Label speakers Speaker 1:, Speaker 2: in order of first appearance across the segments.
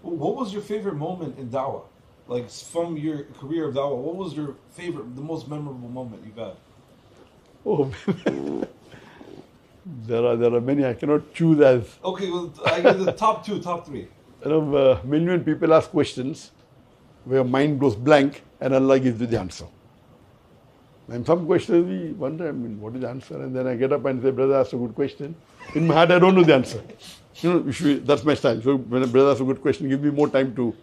Speaker 1: What was your favorite moment in Dawah? Like from your career of Dawah, what was your favorite, the most memorable moment you've had?
Speaker 2: Oh, there are many. I cannot choose as.
Speaker 1: Okay, well, I get the top two, top three.
Speaker 2: Many people ask questions where your mind goes blank and Allah gives you the answer. And some questions we wonder, what is the answer? And then I get up and say, brother asked a good question. In my heart, I don't know the answer. That's my style. So when a brother asks a good question, give me more time to,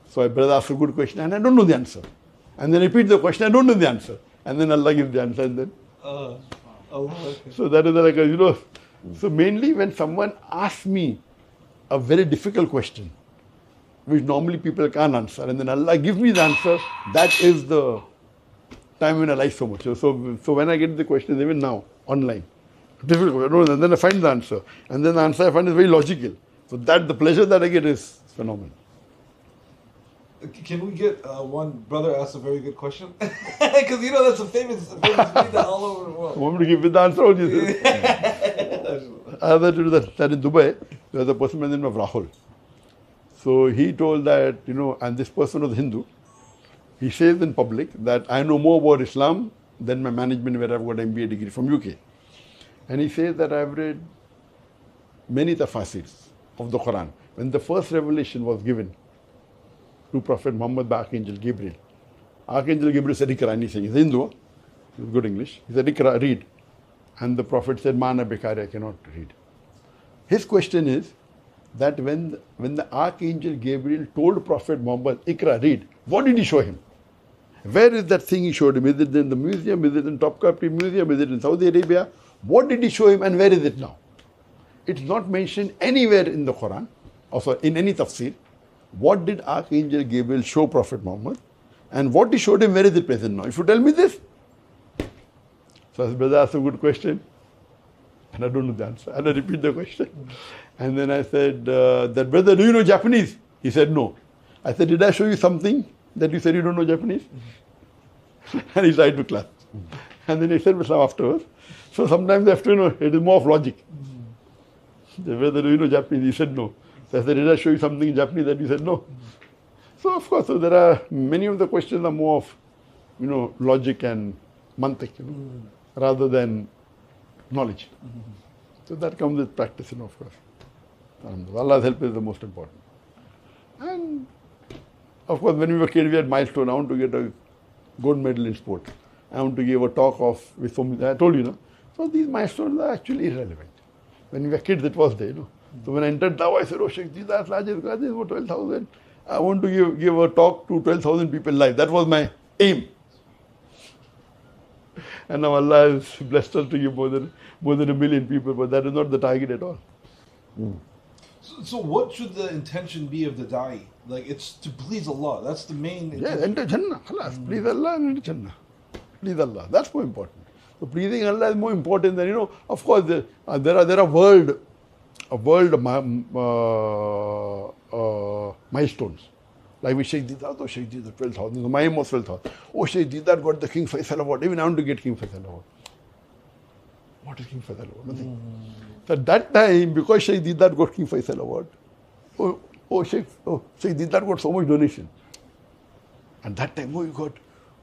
Speaker 2: So a brother asks a good question and I don't know the answer. And then repeat the question, I don't know the answer. And then Allah gives the answer and then.
Speaker 1: Okay.
Speaker 2: So that is like So mainly when someone asks me a very difficult question, which normally people can't answer, and then Allah gives me the answer, that is the time when I like so much. So when I get the questions, even now, online, difficult, and then I find the answer. And then the answer I find is very logical. So that the pleasure that I get is phenomenal.
Speaker 1: Can we get one brother asked a very good question? Because that's a famous video all over the world.
Speaker 2: Want me to give you the answer? I have to do that in Dubai. There was a person by the name of Rahul. So he told that, and this person was Hindu. He says in public that I know more about Islam than my management where I've got an MBA degree from UK. And he says that I've read many tafsirs of the Qur'an. When the first revelation was given to Prophet Muhammad by Archangel Gabriel said, Ikra, anything. He's Hindu, he's good English. He said, Ikra, read. And the Prophet said, Mana Bekari, I cannot read. His question is that when the Archangel Gabriel told Prophet Muhammad, Ikra, read, what did he show him? Where is that thing he showed him? Is it in the museum? Is it in Topkapi Museum? Is it in Saudi Arabia? What did he show him and where is it now? It's not mentioned anywhere in the Quran, also in any tafsir. What did Archangel Gabriel show Prophet Muhammad? And what he showed him, where is it present now? If you tell me this. So his brother asked a good question. And I don't know the answer. And I repeat the question. And then I said, that brother, do you know Japanese? He said, no. I said, did I show you something that you said you don't know Japanese? And he tried to clap. And then he said Islam afterwards. So sometimes after, it is more of logic. The brother, do you know Japanese? He said, no. So I said, did I show you something in Japanese that you said no? So of course, there are many of the questions are more of, logic and mantik, rather than knowledge. So that comes with practice, of course. Allah's help is the most important. And of course, when we were kids, we had milestone. I want to get a gold medal in sport. I want to give a talk with so many, I told you, So these milestones are actually irrelevant. When we were kids, it was there, So when I entered Dawah, I said, oh Sheikh, these are largest classes for 12,000. I want to give a talk to 12,000 people live. That was my aim. And now Allah has blessed us to give more than 1 million people, but that is not the target at all.
Speaker 1: So what should the intention be of the da'i? Like it's to please Allah. That's the main intention.
Speaker 2: Yes, enter Jannah. Please Allah and enter Jannah. Please Allah. That's more important. So pleasing Allah is more important than, of course, there are world milestones. Like we Sheikh Didar, oh Sheikh Didar, 12,000. So my aim was 12,000. Oh Sheikh Didar got the King Faisal Award. Even I want to get King Faisal Award. What is King Faisal Award? Nothing. So at that time, because Sheikh Didar got King Faisal Award, Sheikh Didar got so much donation. At that time, you got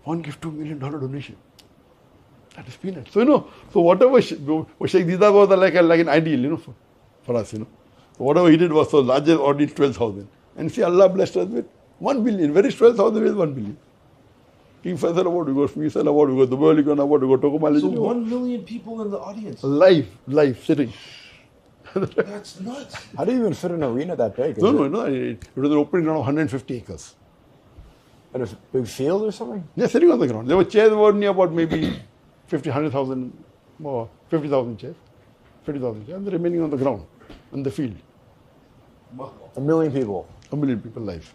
Speaker 2: one gift $2 million donation. That is peanuts. So, so whatever Sheikh Didar was like an ideal, for us, So whatever he did was so largest audience 12,000. And see, Allah blessed us with 1 billion. Where is 12,000? Where is 1 billion? King Faisal Award, we got Faisal Award, we got the World Econ Award, we got Tokomali.
Speaker 1: So 1 million people in the audience.
Speaker 2: Live, sitting.
Speaker 1: That's nuts.
Speaker 3: How do you even fit an arena that big?
Speaker 2: No. It was an opening ground of 150 acres.
Speaker 3: And a big field or something?
Speaker 2: Yeah, sitting on the ground. There were chairs were near about maybe 100,000 more, 50,000 chairs. 50,000 chairs. And the remaining on the ground, on the field.
Speaker 1: Wow.
Speaker 3: 1 million people.
Speaker 2: 1 million people live.